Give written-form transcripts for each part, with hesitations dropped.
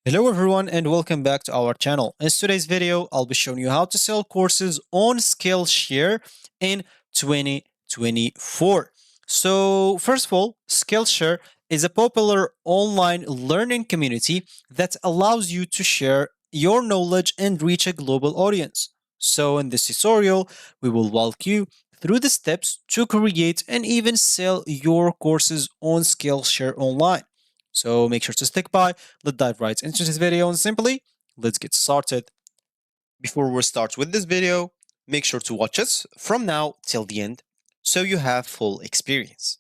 Hello everyone and welcome back to our channel. In today's video, I'll be showing you how to sell courses on Skillshare in 2024. So first of all, Skillshare is a popular online learning community that allows you to share your knowledge and reach a global audience. So in this tutorial, we will walk you through the steps to create and even sell your courses on Skillshare online. So make sure to stick by. Let's dive right into this video and simply let's get started. Before we start with this video, make sure to watch it from now till the end so you have full experience.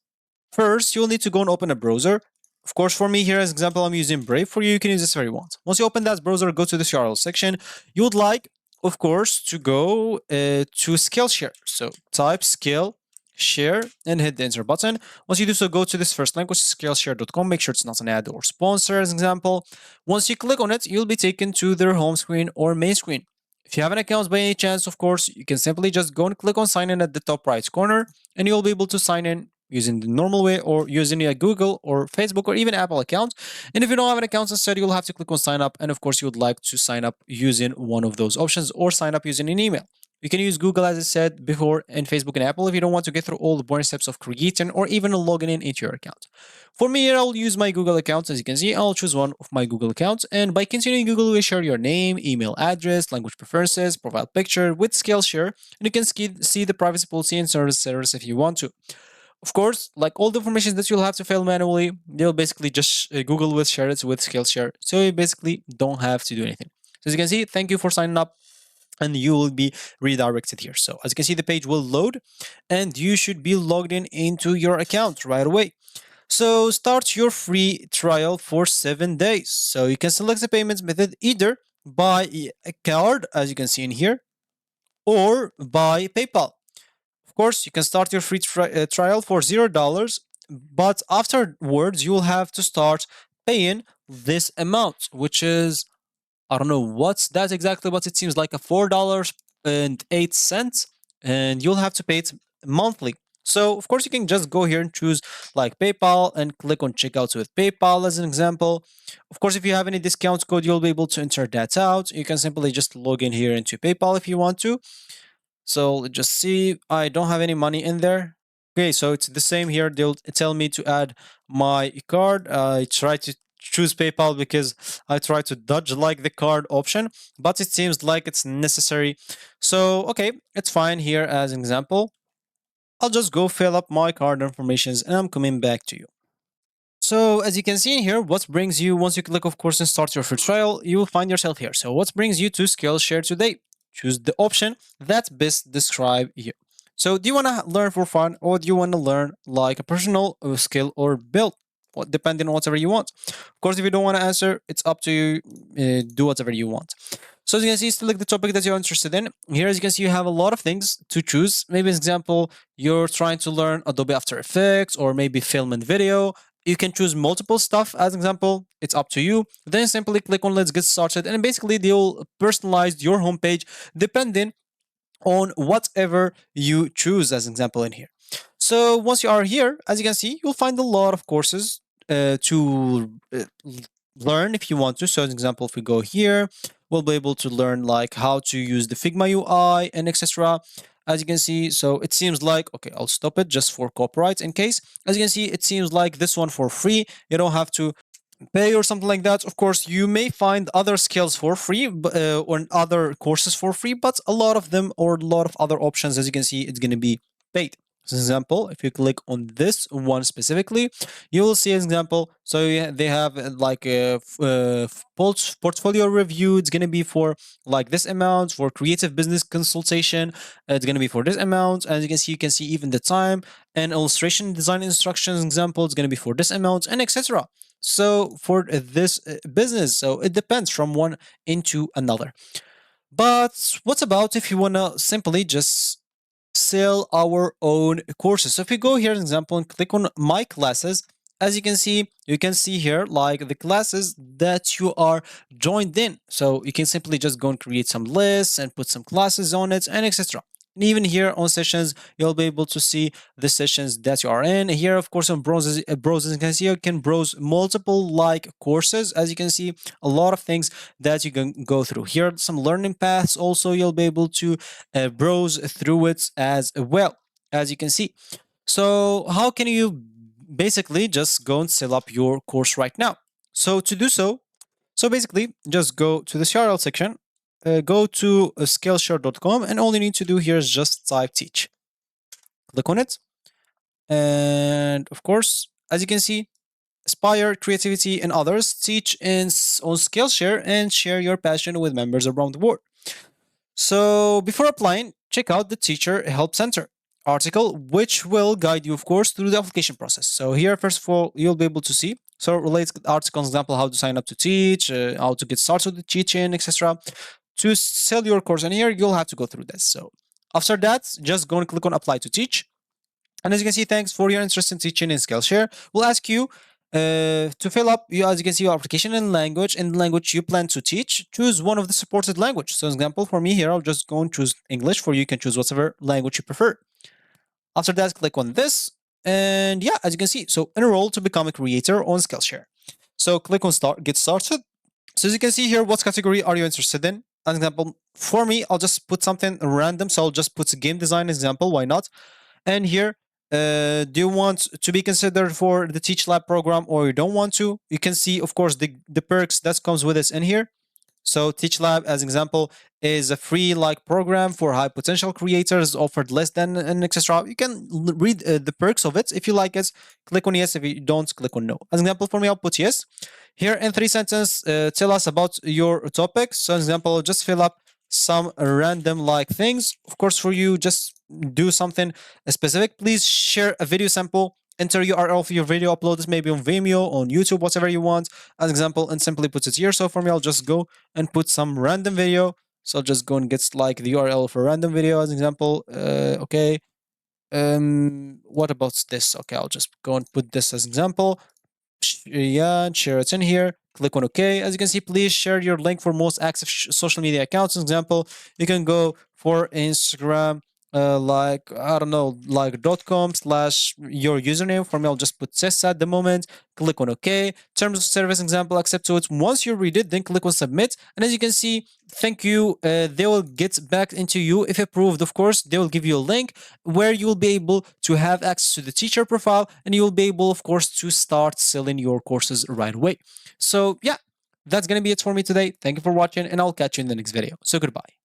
First, you'll need to go and open a browser. Of course, for me here as example, I'm using Brave. For you, you can use this where you want. Once you open that browser, go to this URL section. You would like, of course, to go to Skillshare. So type Skillshare and hit the enter button. Once you do so, go to this first link, which is skillshare.com. Make sure it's not an ad or sponsor as an example. Once you click on it, you'll be taken to their home screen or main screen. If you have an account by any chance, of course, you can simply just go and click on sign in at the top right corner and you'll be able to sign in using the normal way or using a Google or Facebook or even Apple account. And if you don't have an account instead, you'll have to click on sign up. And of course, you would like to sign up using one of those options or sign up using an email. You can use Google, as I said before, and Facebook and Apple if you don't want to get through all the boring steps of creating or even logging in into your account. For me, I'll use my Google account. As you can see, I'll choose one of my Google accounts. And by continuing, Google will share your name, email address, language preferences, profile picture with Skillshare. And you can see the privacy policy and service settings if you want to. Of course, like all the information that you'll have to fill manually, they'll basically just Google will share it with Skillshare. So you basically don't have to do anything. So as you can see, thank you for signing up and you will be redirected here. So as you can see, the page will load and you should be logged in into your account right away. So start your free trial for 7 days. So you can select the payment method either by a card, as you can see in here, or by PayPal. Of course, you can start your free trial for $0, but afterwards you will have to start paying this amount, which is, I don't know what's that exactly, but it seems like a $4.08, and you'll have to pay it monthly. So of course you can just go here and choose like PayPal and click on checkouts with PayPal as an example. Of course, if you have any discount code, you'll be able to enter that out. You can simply just log in here into PayPal if you want to. So let's just see, I don't have any money in there. Okay, so it's the same here. They'll tell me to add my card. I try to choose PayPal because I try to dodge like the card option, but it seems like it's necessary. So, okay, it's fine here as an example. I'll just go fill up my card informations and I'm coming back to you. So as you can see in here, what brings you, once you click of course and start your free trial, you will find yourself here. So what brings you to Skillshare today? Choose the option that best describe you. So do you want to learn for fun or do you want to learn like a personal skill or build? Depending on whatever you want. Of course, if you don't want to answer, it's up to you. Do whatever you want. So as you can see, select the topic that you're interested in. Here, as you can see, you have a lot of things to choose. Maybe, as example, you're trying to learn Adobe After Effects or maybe film and video. You can choose multiple stuff as an example. It's up to you. Then simply click on Let's Get Started. And basically, they'll personalize your homepage depending on whatever you choose as an example in here. So once you are here, as you can see, you'll find a lot of courses to learn if you want to. So as an example, if we go here, we'll be able to learn like how to use the Figma UI and etc. As you can see, so it seems like, okay, I'll stop it just for copyright in case. As you can see, it seems like this one for free. You don't have to pay or something like that. Of course, you may find other skills for free or other courses for free, but a lot of them or a lot of other options, as you can see, it's going to be paid. For example, if you click on this one specifically, you will see an example. So yeah, they have like a portfolio review. It's going to be for like this amount. For creative business consultation, it's going to be for this amount. As you can see even the time and illustration design instructions example. It's going to be for this amount and etc. So for this business, so it depends from one into another. But what about if you want to simply just sell our own courses? So if you go here, an example, and click on my classes, as you can see here like the classes that you are joined in. So you can simply just go and create some lists and put some classes on it and etc. And even here on sessions, you'll be able to see the sessions that you are in. Here, of course, on browsers, you can see you can browse multiple like courses. As you can see, a lot of things that you can go through. Here are some learning paths. Also, you'll be able to browse through it as well, as you can see. So how can you basically just go and set up your course right now? So to do so, basically just go to the URL section, go to skillshare.com, and all you need to do here is just type teach. Click on it. And of course, as you can see, Aspire, Creativity, and others teach on Skillshare and share your passion with members around the world. So before applying, check out the Teacher Help Center article, which will guide you, of course, through the application process. So here, first of all, you'll be able to see. So it relates article example, how to sign up to teach, how to get started with teaching, etc. To sell your course. And here you'll have to go through this. So after that, just go and click on apply to teach. And as you can see, thanks for your interest in teaching in Skillshare. We'll ask you to fill up, as you can see, your application and language and language you plan to teach. Choose one of the supported language. So, example, for me here, I'll just go and choose English. For you, you can choose whatever language you prefer. After that, click on this. And yeah, as you can see, so enroll to become a creator on Skillshare. So click on start, get started. So as you can see here, what category are you interested in? An example, for me, I'll just put something random. So I'll just put a game design example. Why not? And here, do you want to be considered for the Teach Lab program or you don't want to? You can see, of course, the perks that comes with this in here. So Teach Lab, as an example, is a free like program for high potential creators offered less than an etc. You can read the perks of it. If you like it, click on yes. If you don't, click on no. As an example, for me, I'll put yes. Here in 3 sentences, tell us about your topic. So as an example, just fill up some random like things. Of course, for you, just do something specific. Please share a video sample. Enter URL of your video, upload this maybe on Vimeo, on YouTube, whatever you want. As an example, and simply put it here. So for me, I'll just go and put some random video. So I'll just go and get like the URL for a random video as an example. Okay. What about this? Okay, I'll just go and put this as an example. Yeah, share it in here. Click on OK. As you can see, please share your link for most active social media accounts. For example, you can go for Instagram, like I don't know, like .com/ your username. For me, I'll just put this at the moment. Click on OK. Terms of service example, accept to it. Once you read it, then click on submit. And as you can see, thank you. They will get back into you if approved. Of course, they will give you a link where you will be able to have access to the teacher profile, and you will be able, of course, to start selling your courses right away. So yeah, that's gonna be it for me today. Thank you for watching, and I'll catch you in the next video. So goodbye.